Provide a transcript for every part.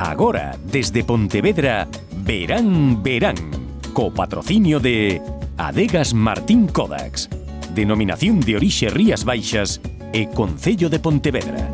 Agora, desde Pontevedra, Verán, Verán, copatrocinio de Adegas Martín Kodax, Denominación de Orixe Rías Baixas e Concello de Pontevedra.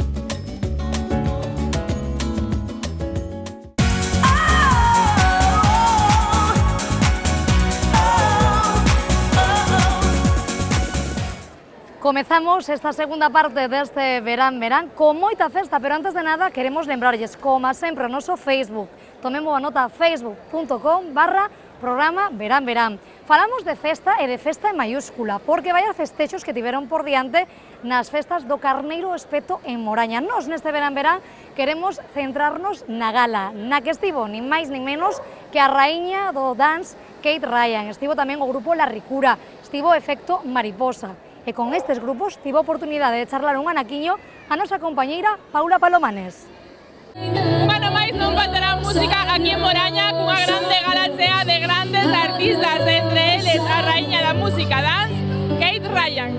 Comezamos esta segunda parte deste Verán, Verán con moita festa, pero antes de nada queremos lembrarlles, como sempre, o noso Facebook. Tomemos a nota facebook.com/programa Verán, Verán. Falamos de festa e de festa en mayúscula, porque vai a festexos que tiveron por diante nas festas do Carneiro Espeto en Moraña. Nos neste Verán, Verán queremos centrarnos na gala, na que estivo nin máis nin menos que a raíña do dance Kate Ryan. Estivo tamén o grupo La Ricura, estivo Efecto Mariposa. E con estes grupos tive a oportunidade de charlar un anaquiño a nosa compañeira Paula Palomanes. Un ano máis non faltará música aquí en Moraña cunha grande gala chea de grandes artistas, entre eles a raíña da música dance, Kate Ryan.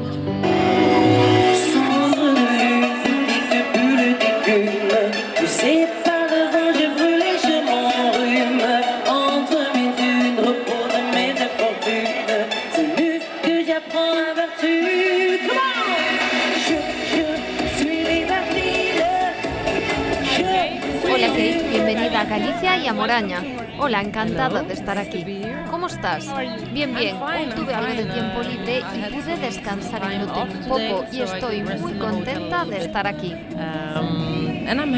Hola Kate, bienvenida a Galicia y a Moraña. Hola, encantada de estar aquí. ¿Cómo estás? Bien, bien. Hoy tuve algo de tiempo libre y pude descansar en el hotel un poco y estoy muy contenta de estar aquí. And I'm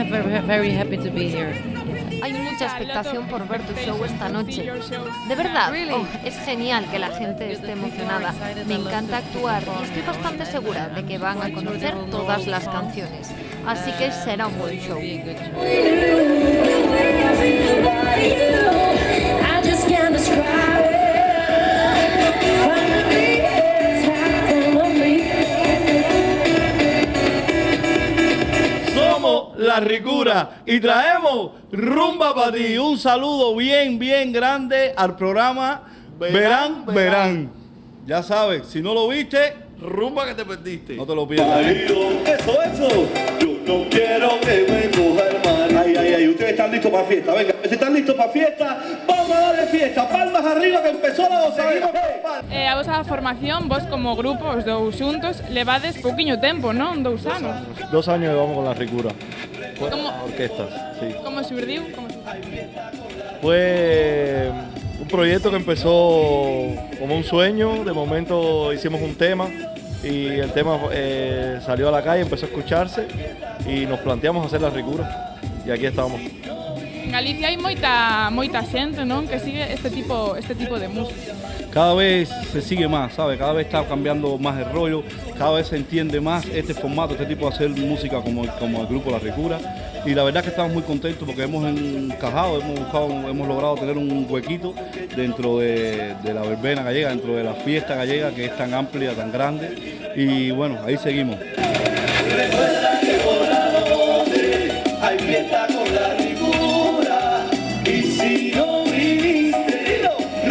very happy to be here. Hay mucha expectación por ver tu show esta noche. De verdad, es genial que la gente esté emocionada. Me encanta actuar y estoy bastante segura de que van a conocer todas las canciones. Así que será un buen show. Somos La Ricura y traemos rumba para ti. Un saludo bien grande al programa Verán, Verán. Ya sabes, si no lo viste, rumba que te perdiste. No te lo pierdas. Eso. Yo no quiero que me coja el mar. Ay. Ustedes están listos para fiesta. Venga, si están listos para fiesta, vamos a darle fiesta. Palmas arriba que empezó la voz. A vosa formación, vos como grupo, os dous xuntos, levades pouquiño tempo, non? 2 anos. 2 años llevamos con La Ricura. ¿Cómo? Orquestas, sí. Como surdiu? Fue un proyecto que empezó como un sueño. De momento hicimos un tema y el tema salió a la calle, empezó a escucharse y nos planteamos hacer La Ricura y aquí estamos. En Galicia hai moita xente, non? Que sigue este tipo de música. Cada vez se sigue más, ¿sabes? Cada vez está cambiando más el rollo, cada vez se entiende más este formato, este tipo de hacer música como el grupo La Ricura. Y la verdad es que estamos muy contentos porque hemos encajado, hemos logrado tener un huequito dentro de la verbena gallega, dentro de la fiesta gallega que es tan amplia, tan grande. Y bueno, ahí seguimos. Recuerda que por la noche hay fiesta con La Ricura y si no viniste,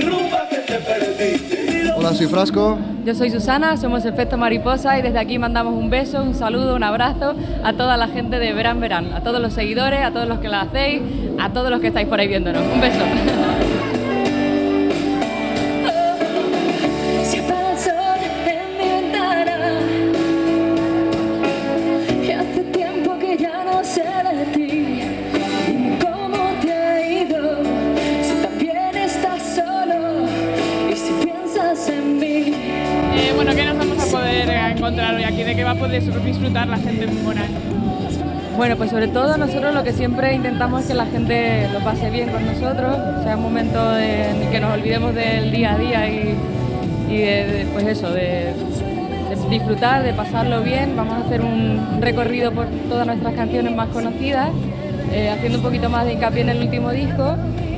rumba que te perdiste. Hola, soy Frasco. Yo soy Susana, somos Efecto Mariposa y desde aquí mandamos un beso, un saludo, un abrazo a toda la gente de Verán, Verán, a todos los seguidores, a todos los que la hacéis, a todos los que estáis por ahí viéndonos. Un beso. Bueno, ¿qué nos vamos a poder encontrar hoy aquí? ¿De qué va a poder disfrutar la gente en Moraña? Bueno, pues sobre todo nosotros lo que siempre intentamos es que la gente lo pase bien con nosotros, sea un momento en el que nos olvidemos del día a día y pues eso, de disfrutar, de pasarlo bien. Vamos a hacer un recorrido por todas nuestras canciones más conocidas, haciendo un poquito más de hincapié en el último disco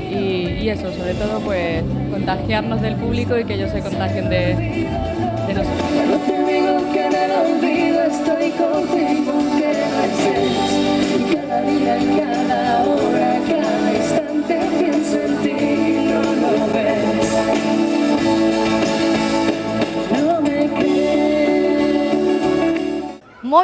y eso, sobre todo pues contagiarnos del público y que ellos se contagien de nosotros. No te digo que en el olvido estoy contigo, que cada día, cada hora, cada instante pienso en ti, no lo ves, no me crees.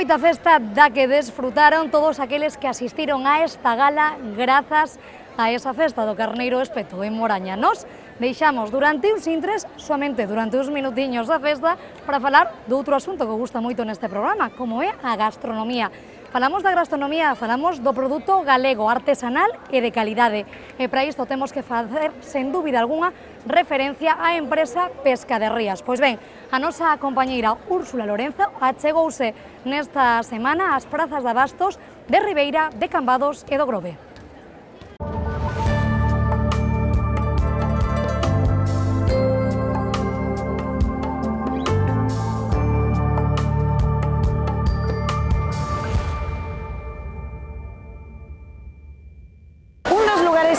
bonita festa da que desfrutaron todos aqueles que asistiron a esta gala grazas a esa festa do Carneiro Espeto en Moraña. Nos deixamos durante uns intres, somente durante uns minutiños da festa, para falar do outro asunto que gusta moito neste programa, como é a gastronomía. Falamos da gastronomía, falamos do produto galego, artesanal e de calidade. E para isto temos que facer, sen dúbida alguna, referencia á empresa Pesca de Rías. Pois ben, a nosa compañeira Úrsula Lorenzo achegouse nesta semana ás prazas de abastos de Ribeira, de Cambados e do Grove.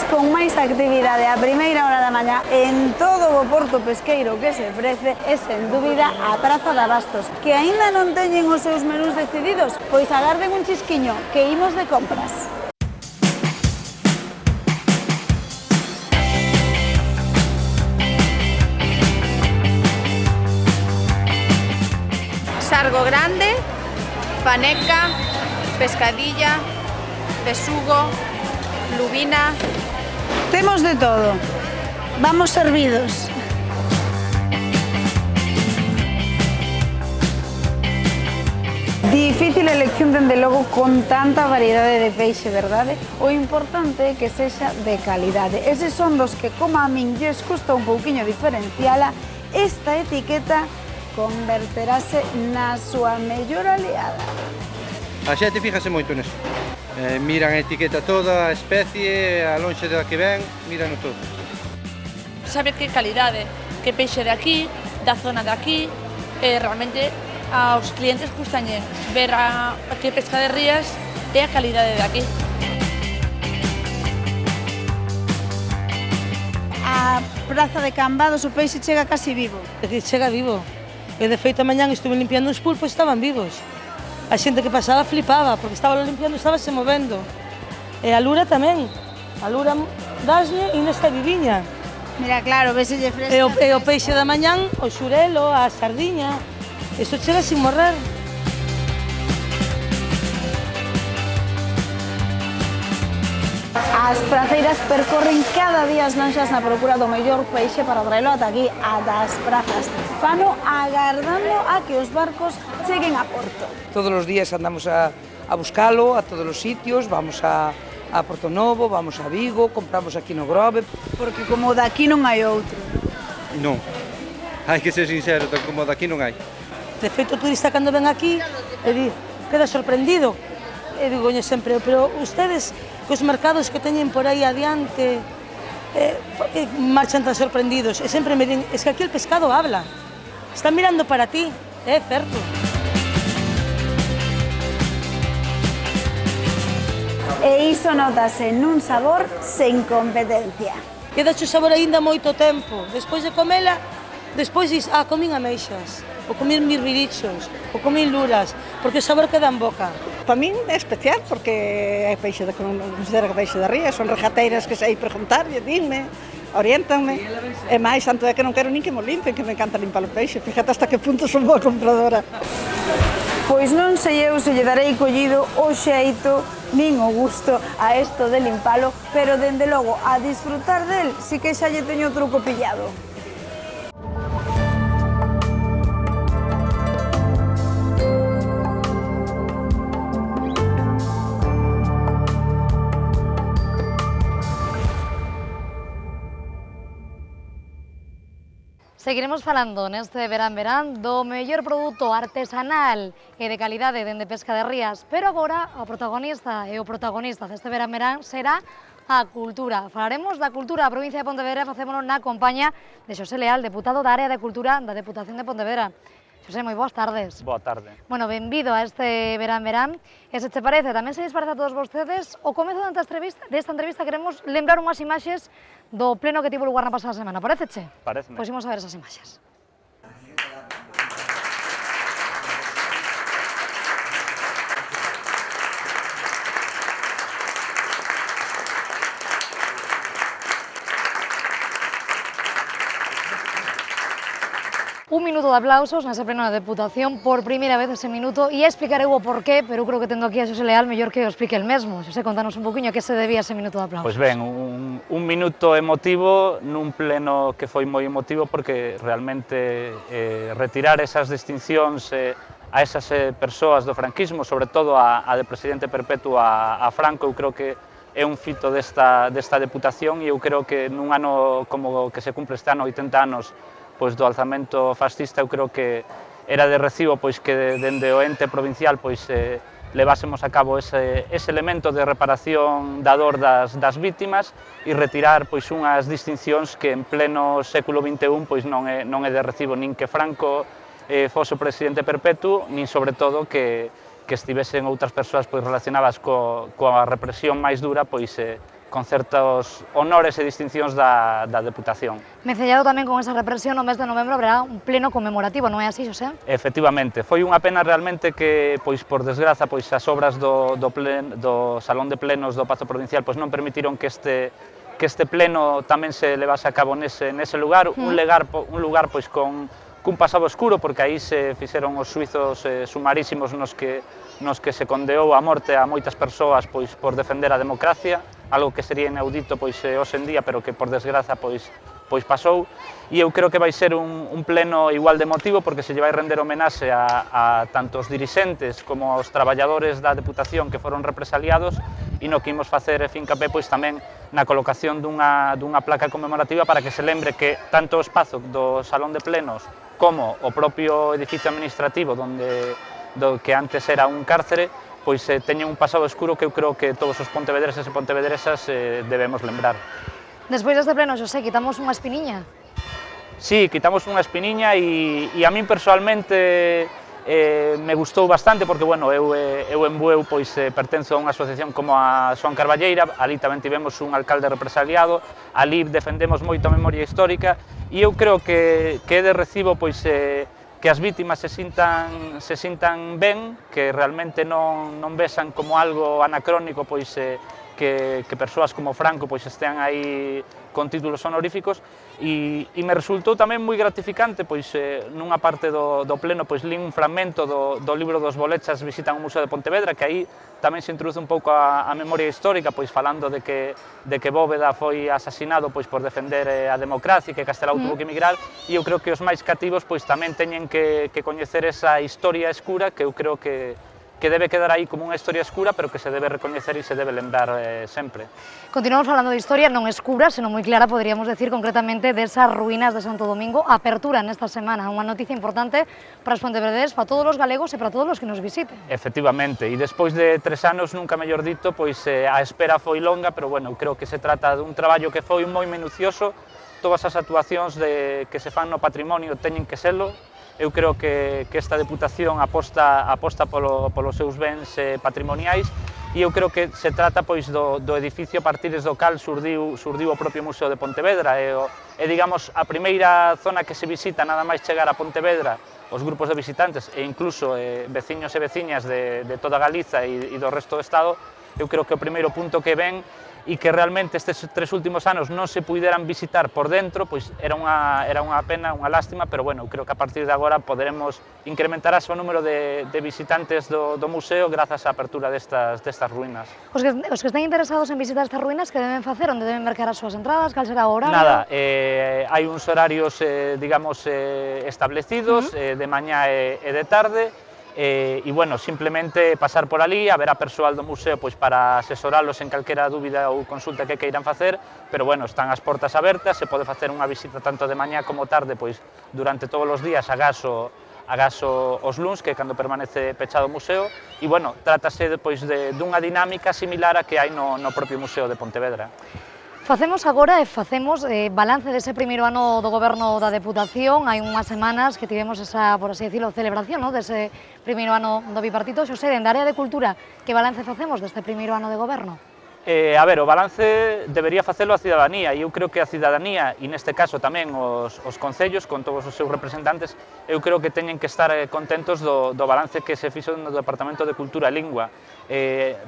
Con máis actividade a primeira hora da mañá en todo o porto pesqueiro que se ofrece é, sen dúbida, a Praza de Abastos, que aínda non teñen os seus menús decididos, pois agarden un chisquiño, que imos de compras. Sargo grande, paneca, pescadilla, besugo, lubina. Temos de todo. Vamos servidos. Difícil elección, dende logo, con tanta variedade de peixe, verdade? O importante é que sexa de calidade. Eses son dos que, como a min lles custa un pouquiño diferenciala, esta etiqueta converterase na súa mellor aliada. A xente fíjase moito neso. Miran a etiqueta toda, a especie, a lonxe da que ven, miran todo. Sabe que calidade, que peixe de aquí, da zona de aquí, realmente aos clientes gustañe ver a que Pesca de Rías é a calidade de aquí. A Praza de Cambados o peixe chega casi vivo. Chega vivo. E de feito, a mañán estuve limpiando uns pulpos e estaban vivos. A xente que pasaba flipaba, porque estaba limpiando, estaba se movendo. E a lura tamén. A lura daslle e nesta viviña. Mira, claro, veselle fresca. E o peixe da mañán, o xurelo, a sardiña. Isto chega sin morrer. As praceiras percorren cada día as lanxas na procura do mellor peixe para traelo ata aquí, ata as prazas. Fano agardando a que os barcos cheguen a porto. Todos os días andamos a buscalo a todos os sitios, vamos a Porto Novo, vamos a Vigo, compramos aquí no Grove. Porque como daqui non hai outro. Non, hai que ser sincero, como daqui non hai. De feito, o turista cando ven aquí, queda sorprendido. E digo sempre, pero ustedes, cos mercados que teñen por aí adiante, por que marchan tan sorprendidos? E sempre me din, es que aquí el pescado habla. Están mirando para ti, é certo. E iso notase nun sabor sen competencia. Queda o sabor aínda moito tempo. Despois de comela, despois dis, comín ameixas, ou comín mirvirichos, ou comín luras, porque o sabor queda en boca. Para min é especial porque é peixe de peixe de rías, son rejateiras que sei preguntarlle, dinme, oriéntanme. E máis, tanto é que non quero nin que mo limpen, que me encanta limpar o peixe. Fíjate hasta que punto son boa compradora. Pois non sei eu se lle darei collido o xeito nin o gusto a isto de limpalo, pero dende logo a disfrutar del si que xa lle teño o truco pillado. Seguiremos falando neste verán do mellor produto artesanal e de calidade dende Pesca de Rías, pero agora o protagonista deste verán será a cultura. Falaremos da cultura da provincia de Pontevedra e facémolo na compañía de Xosé Leal, deputado da área de Cultura da Deputación de Pontevedra. Xosé, moi boas tardes. Boa tarde. Bueno, benvido a este verán. E se te parece, tamén se lles parece a todos vostedes, o comezo desta entrevista queremos lembrar unhas imaxes do pleno que tivo lugar na pasada semana. Paréceche? Paréceme. Pois imos a ver esas imaxes. un minuto de aplausos nese pleno da Deputación, por primeira vez ese minuto, e explicarei o porqué, pero eu creo que tendo aquí a Xosé Leal, mellor que o explique el mesmo. Xosé, contanos un poquinho a que se debía ese minuto de aplausos. Pois ben, un minuto emotivo nun pleno que foi moi emotivo porque realmente retirar esas distincións a esas persoas do franquismo, sobre todo a de presidente perpetuo a Franco, eu creo que é un fito desta Deputación e eu creo que nun ano como que se cumpre este ano 80 anos pois do alzamento fascista, eu creo que era de recibo pois que dende o ente provincial pois levásemos a cabo ese elemento de reparación da dor das vítimas e retirar pois unhas distincións que en pleno século XXI pois non é de recibo nin que Franco fose o presidente perpetuo, nin sobre todo que estivesen outras persoas pois relacionadas coa represión máis dura pois con certos honores e distincións da Deputación. Mecellado tamén con esa represión, no mes de novembro haberá un pleno conmemorativo, non é así, Xosé? Efectivamente, foi unha pena realmente que, pois por desgraza, pois as obras do Salón de Plenos do Pazo Provincial pois non permitiron que este pleno tamén se levase a cabo nese lugar, un lugar pois con cun pasado escuro, porque aí se fixeron os suizos sumarísimos nos que se condeou a morte a moitas persoas pois por defender a democracia, algo que sería inaudito pois hoxe en día, pero que por desgraza pois pasou, e eu creo que vai ser un pleno igual de emotivo porque se lle vai render homenaxe a tanto os dirixentes como aos traballadores da Deputación que foron represaliados, e no que imos facer fincapé pois tamén na colocación dunha placa conmemorativa para que se lembre que tanto o espazo do Salón de Plenos como o propio edificio administrativo do que antes era un cárcere, pois teñen un pasado escuro que eu creo que todos os pontevedreses e pontevedresas debemos lembrar. Despois deste pleno, Xosé, quitamos unha espiniña? Sí, quitamos unha espiniña e a min personalmente me gustou bastante porque, bueno, eu en Bueu pois pertenzo a unha asociación como a Xoan Carballeira, ali tamén tivemos un alcalde represaliado, ali defendemos moito a memoria histórica e eu creo que é de recibo pois que as vítimas se sintan ben, que realmente non vexan como algo anacrónico pois que persoas como Franco pois estean aí con títulos honoríficos e me resultou tamén moi gratificante pois nunha parte do pleno pois lín un fragmento do libro dos Bolechas visitan o Museo de Pontevedra, que aí tamén se introduce un pouco a memoria histórica pois falando de que Bóveda foi asasinado pois por defender a democracia e que Castelao tuvo que emigrar, e eu creo que os máis cativos pois tamén teñen que coñecer esa historia escura que eu creo que debe quedar aí como unha historia escura, pero que se debe recoñecer e se debe lembrar sempre. Continuamos falando de historia non escura, senón moi clara, poderíamos decir concretamente desas ruínas de Santo Domingo, apertura nesta semana, unha noticia importante para os pontevedreses, para todos os galegos e para todos os que nos visiten. Efectivamente, e despois de 3 anos, nunca mellor dito, pois a espera foi longa, pero bueno, creo que se trata dun traballo que foi moi minucioso, todas as actuacións que se fan no patrimonio teñen que selo. Eu creo que esta Deputación aposta polos seus bens patrimoniais e eu creo que se trata pois do edificio a partir do cal surdiu o propio Museo de Pontevedra. É digamos, a primeira zona que se visita nada máis chegar a Pontevedra, os grupos de visitantes e incluso veciños e veciñas de toda Galiza e do resto do Estado. Eu creo que o primeiro punto que ven e que realmente estes 3 últimos anos non se puideran visitar por dentro, pois era unha pena, unha lástima, pero bueno, creo que a partir de agora poderemos incrementar o número de visitantes do museo grazas á apertura destas ruínas. Os que estén interesados en visitar estas ruínas, que deben facer? Onde deben mercar as súas entradas? Cal será o horario? Nada, hai uns horarios, digamos, establecidos, de mañá e de tarde, e, bueno, simplemente pasar por ali, haberá persoal do museo pois para asesoralos en calquera dúbida ou consulta que queiran facer, pero, bueno, están as portas abertas, se pode facer unha visita tanto de mañá como tarde, pois durante todos os días, agaso os luns, que é cando permanece pechado o museo, e, bueno, trátase pois dunha dinámica similar a que hai no propio Museo de Pontevedra. Facemos agora balance dese primeiro ano do goberno da Deputación. Hai unhas semanas que tivemos esa, por así decirlo, celebración dese primeiro ano do bipartito. Xosé, dende a área de cultura, que balance facemos deste primeiro ano de goberno? A ver, o balance debería facelo a cidadanía, e eu creo que a cidadanía, e neste caso tamén os concellos, con todos os seus representantes, eu creo que teñen que estar contentos do balance que se fixo no Departamento de Cultura e Lingua.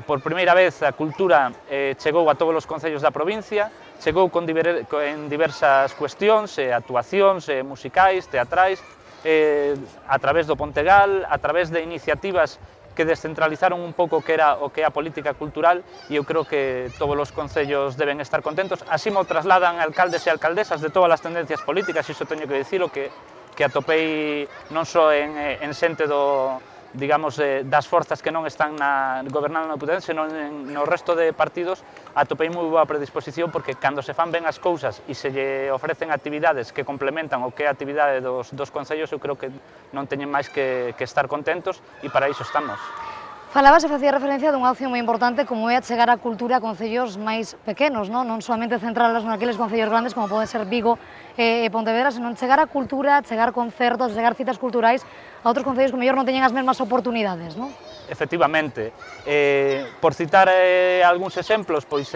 Por primeira vez a cultura chegou a todos os concellos da provincia, chegou en diversas cuestións, actuacións musicais, teatrais, a través do Pontegal, a través de iniciativas que descentralizaron un pouco o que é a política cultural, e eu creo que todos os concellos deben estar contentos. Así mo trasladan alcaldes e alcaldesas de todas as tendencias políticas, iso teño que dicilo, que atopei non só en xente digamos, das forzas que non están gobernando na Deputación, senón no resto de partidos, atopei moi boa predisposición, porque cando se fan ben as cousas e se lle ofrecen actividades que complementan o que é a actividade dos concellos, eu creo que non teñen máis que estar contentos, e para iso estamos. Falabas e facía referencia dunha opción moi importante como é achegar a cultura a concellos máis pequenos, non somente centralas naqueles concellos grandes como poden ser Vigo e Pontevedra, senón chegar a cultura, chegar concertos, chegar citas culturais a outros concellos que mellor non teñen as mesmas oportunidades, non? Efectivamente. Por citar algúns exemplos, pois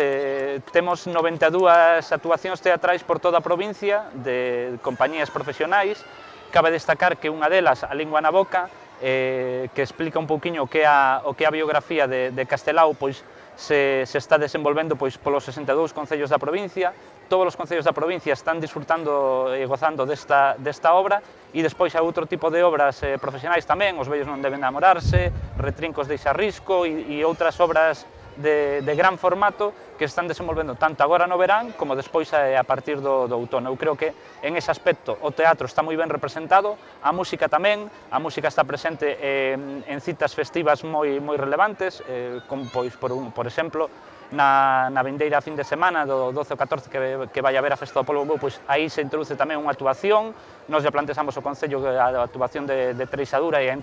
temos 92 actuacións teatrais por toda a provincia de compañías profesionais. Cabe destacar que unha delas, A lingua na boca, que explica un pouquiño o que é a biografía de Castelao, pois se está desenvolvendo pois polos 62 concellos da provincia. Todos os concellos da provincia están disfrutando e gozando desta obra, e despois hai outro tipo de obras profesionais tamén, Os vellos non deben namorarse, Retrincos de Isarrisco e outras obras de gran formato que están desenvolvendo tanto agora no verán como despois a partir do outono. Eu creo que en ese aspecto o teatro está moi ben representado, a música tamén, a música está presente en citas festivas moi relevantes, como pois por exemplo na vindeira fin de semana do 12 ou 14 que vai haber a Festa do Polvo, pois aí se introduce tamén unha actuación. Nós já plantexamos o Concello a actuación de Treixadura e a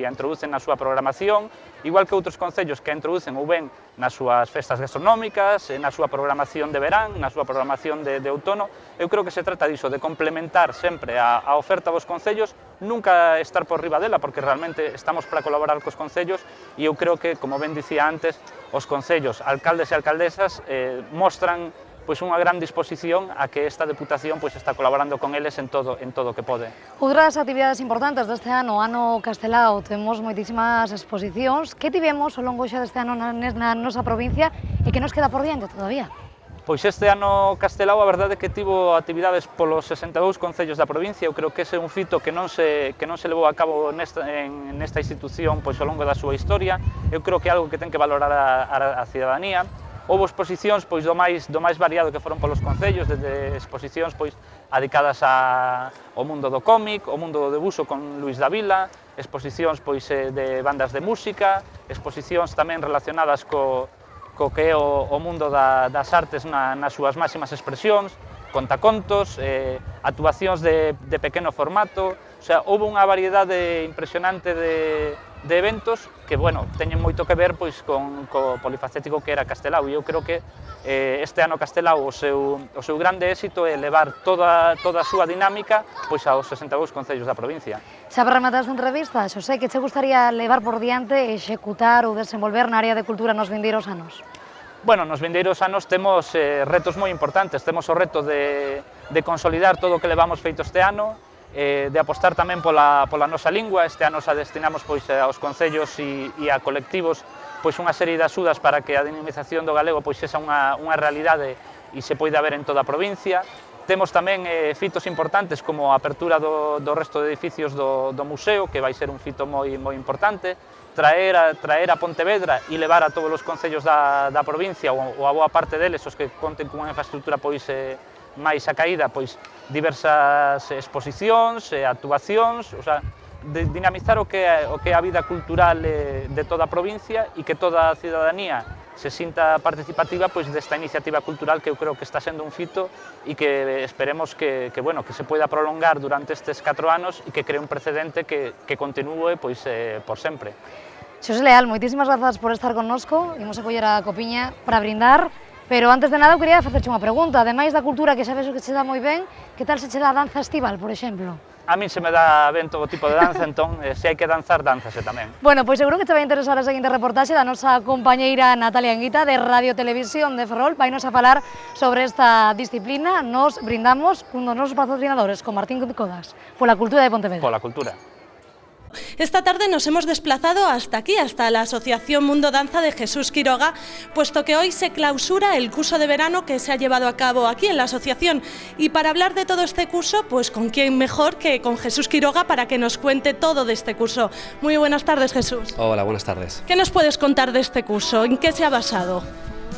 introducen na súa programación, igual que outros concellos que a introducen ou ben nas súas festas gastronómicas, na súa programación de verán, na súa programación de outono. Eu creo que se trata diso, de complementar sempre a oferta dos concellos, nunca estar por riba dela, porque realmente estamos para colaborar cos concellos, e eu creo que, como ben dicía antes, os concellos, alcaldes e alcaldesas mostran pois unha gran disposición a que esta Deputación pois está colaborando con eles en todo o que pode. Outras actividades importantes deste ano, ano Castelao, temos moitísimas exposicións. Que tivemos ao longo xa deste ano na nosa provincia e que nos queda por diante todavía? Pois este ano Castelao a verdade é que tivo actividades polos 62 concellos da provincia. Eu creo que ese é un fito que non se levou a cabo nesta institución pois ao longo da súa historia. Eu creo que é algo que ten que valorar a cidadanía. Houve exposicións pois do máis variado que foron polos concellos, desde exposicións pois adicadas ao mundo do cómic, ao mundo do debuxo con Luís Davila, exposicións pois de bandas de música, exposicións tamén relacionadas co que é o mundo das artes nas súas máximas expresións, contacontos, actuacións de pequeno formato. O sea, houve unha variedade impresionante de eventos que, bueno, teñen moito que ver pois co polifacético que era Castelao, e eu creo que este ano Castelao o seu grande éxito é levar toda a súa dinámica pois aos 62 concellos da provincia. Xa para rematar esta entrevista, Xosé, que che gustaría levar por diante, executar ou desenvolver na área de cultura nos vindeiros anos? Bueno, nos vindeiros anos temos retos moi importantes. Temos o reto de consolidar todo o que levamos feito este ano, de apostar tamén pola nosa lingua. Este ano xa destinamos pois aos concellos e a colectivos pois unha serie de axudas para que a dinamización do galego pois sexa unha realidade e se poida ver en toda a provincia. Temos tamén fitos importantes como a apertura do resto de edificios do museo, que vai ser un fito moi importante, traer a Pontevedra e levar a todos os concellos da provincia ou a boa parte deles, os que conten con unha infraestructura pois máis acaída, pois diversas exposicións, actuacións, o sea, de dinamizar o que é a vida cultural de toda a provincia e que toda a cidadanía se sinta participativa pois desta iniciativa cultural que eu creo que está sendo un fito e que esperemos que se poida prolongar durante estes 4 anos e que cree un precedente que continúe pois por sempre. Xosé Leal, moitísimas grazas por estar connosco. Imos a coller a copiña para brindar, pero antes de nada eu quería facerche unha pregunta. Ademais da cultura, que sabes o que se dá moi ben, que tal se che dá a danza estival, por exemplo? A min se me dá ben todo tipo de danza, entón, se hai que danzar, danzase tamén. Bueno, pois seguro que te vai interesar a seguinte reportaxe da nosa compañeira Natalia Anguita de Radio Televisión de Ferrol. Vainos a falar sobre esta disciplina. Nos brindamos cun dos nosos patrocinadores, con Martín Codax, pola cultura de Pontevedra. Pola cultura. Esta tarde nos hemos desplazado hasta aquí, hasta la Asociación Mundo Danza de Jesús Quiroga, puesto que hoy se clausura el curso de verano que se ha llevado a cabo aquí en la asociación. Y para hablar de todo este curso, pues con quién mejor que con Jesús Quiroga para que nos cuente todo de este curso. Muy buenas tardes, Jesús. Hola, buenas tardes. ¿Qué nos puedes contar de este curso? ¿En qué se ha basado?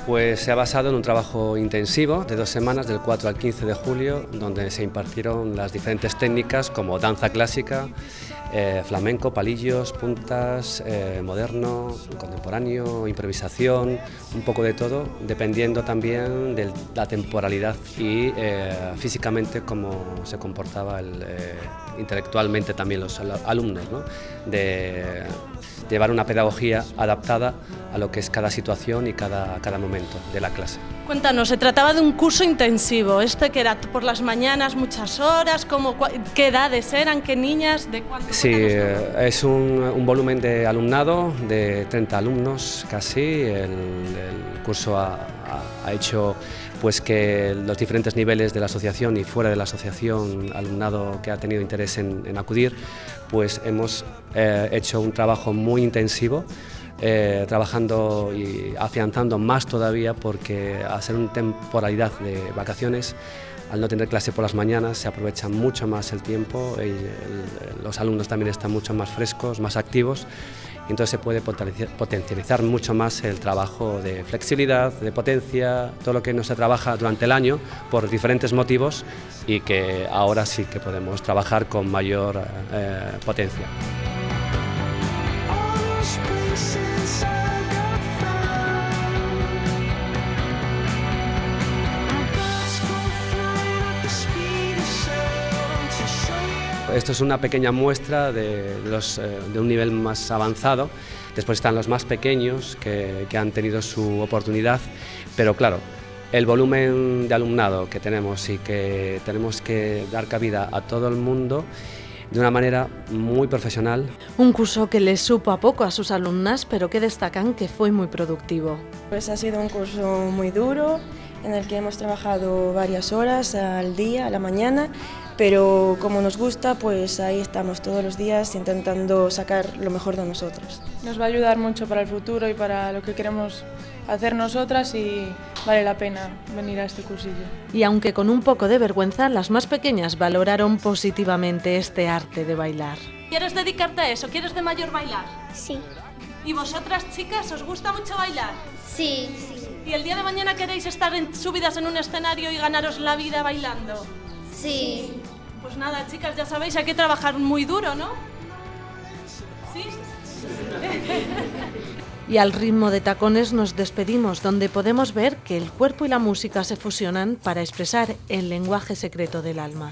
Pues se ha basado en un trabajo intensivo de 2 semanas, del 4 al 15 de julio, donde se impartieron las diferentes técnicas como danza clásica, flamenco, palillos, puntas, moderno, contemporáneo, improvisación, un poco de todo, dependiendo también de la temporalidad y físicamente cómo se comportaba intelectualmente también los alumnos, ¿no? De llevar una pedagogía adaptada a lo que es cada situación y cada momento de la clase. Cuéntanos, se trataba de un curso intensivo, que era por las mañanas, muchas horas, ¿qué edades eran, qué niñas, de cuánto? Sí, es un volumen de alumnado de 30 alumnos casi. El curso ha hecho pues que los diferentes niveles de la asociación y fuera de la asociación, alumnado que ha tenido interés en acudir, pues hemos hecho un trabajo muy intensivo, trabajando y afianzando más todavía, porque al ser una temporalidad de vacaciones, al no tener clase por las mañanas, se aprovecha mucho más el tiempo y los alumnos también están mucho más frescos, más activos, y entonces se puede potencializar mucho más el trabajo de flexibilidad, de potencia, todo lo que no se trabaja durante el año por diferentes motivos y que ahora sí que podemos trabajar con mayor potencia. Esto es una pequeña muestra de un nivel más avanzado. Después están los más pequeños que han tenido su oportunidad, pero claro, el volumen de alumnado que tenemos y que tenemos que dar cabida a todo el mundo de una manera muy profesional. Un curso que les supo a poco a sus alumnas, pero que destacan que fue muy productivo. Pues ha sido un curso muy duro, en el que hemos trabajado varias horas al día, a la mañana, pero como nos gusta, pues ahí estamos todos los días intentando sacar lo mejor de nosotros. Nos va a ayudar mucho para el futuro y para lo que queremos hacer nosotras, y vale la pena venir a este cursillo. Y aunque con un poco de vergüenza, las más pequeñas valoraron positivamente este arte de bailar. ¿Quieres dedicarte a eso? ¿Quieres de mayor bailar? Sí. ¿Y vosotras, chicas, os gusta mucho bailar? Sí, sí. ¿Y el día de mañana queréis estar subidas en un escenario y ganaros la vida bailando? Sí. Pues nada, chicas, ya sabéis, hay que trabajar muy duro, ¿no? ¿Sí? Y al ritmo de tacones nos despedimos, donde podemos ver que el cuerpo y la música se fusionan para expresar el lenguaje secreto del alma.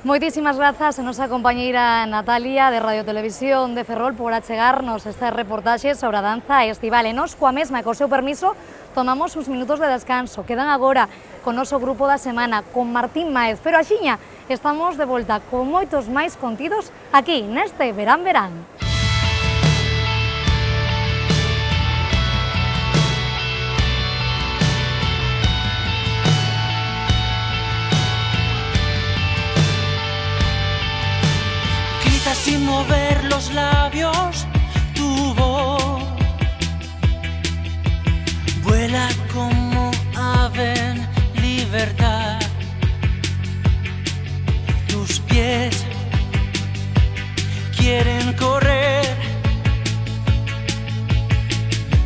Moitísimas grazas a nosa compañeira Natalia de Radio Televisión de Ferrol por achegarnos este reportaxe sobre a danza estival. E nos, coa mesma e co seu permiso, tomamos uns minutos de descanso. Quedan agora con noso grupo da semana, con Martín Máez. Pero axiña, estamos de volta con moitos máis contidos aquí, neste Verán Verán. Sin mover los labios, tu voz vuela como ave en libertad. Tus pies quieren correr,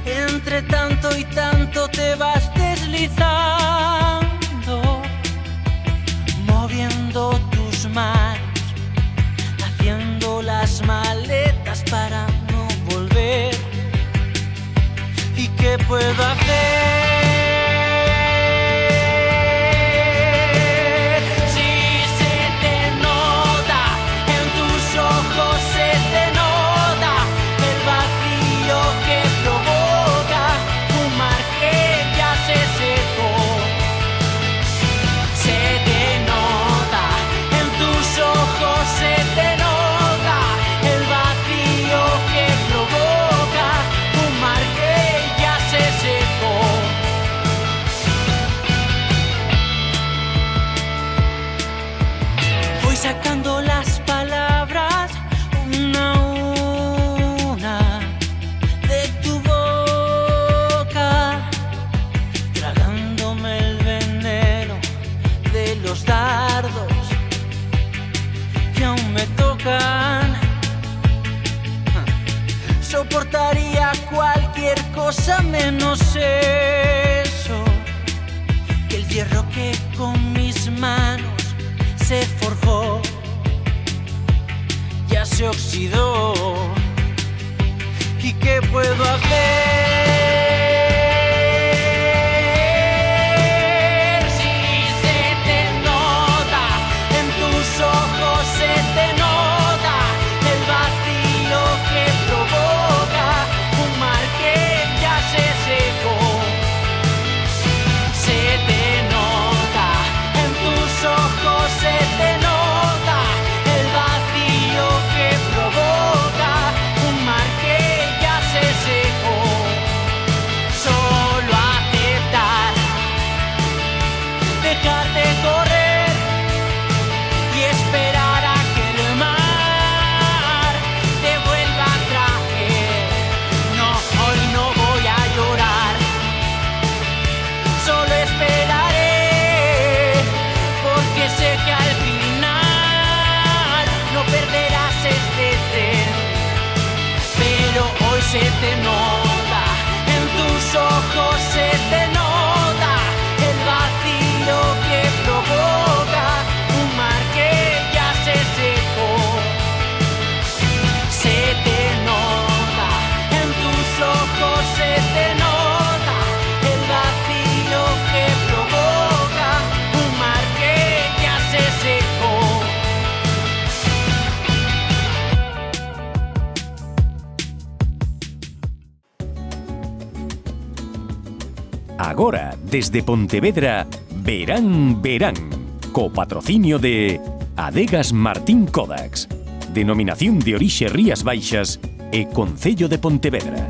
entre tanto y tanto te vas deslizando, moviendo tus manos, haciendo las maletas para no volver. ¿Y qué puedo hacer? Si se te nota, en tus ojos se te nota el vacío que provoca un mar que ya se secó. Se te nota, en tus ojos se te nota el vacío que provoca un mar que ya se secó. cosa menos eso, que el hierro que con mis manos se forjó ya se oxidó. ¿Y qué puedo hacer? Se te nota, en tus ojos se te nota el vacío que provoca un mar que ya se secó. Se te nota, en tus ojos se te nota el vacío que provoca un mar que ya se secó. Agora, desde Pontevedra, Verán Verán, co patrocinio de Adegas Martín Kodax, Denominación de Orixe Rías Baixas e Concello de Pontevedra.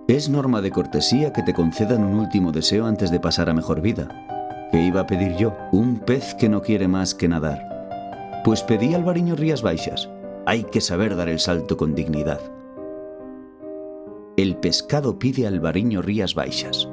Es norma de cortesía que te concedan un último deseo antes de pasar a mejor vida. ¿Qué iba a pedir yo? Un pez que no quiere más que nadar. Pues pedí Albariño Rías Baixas. Hay que saber dar el salto con dignidad. El pescado pide Albariño Rías Baixas.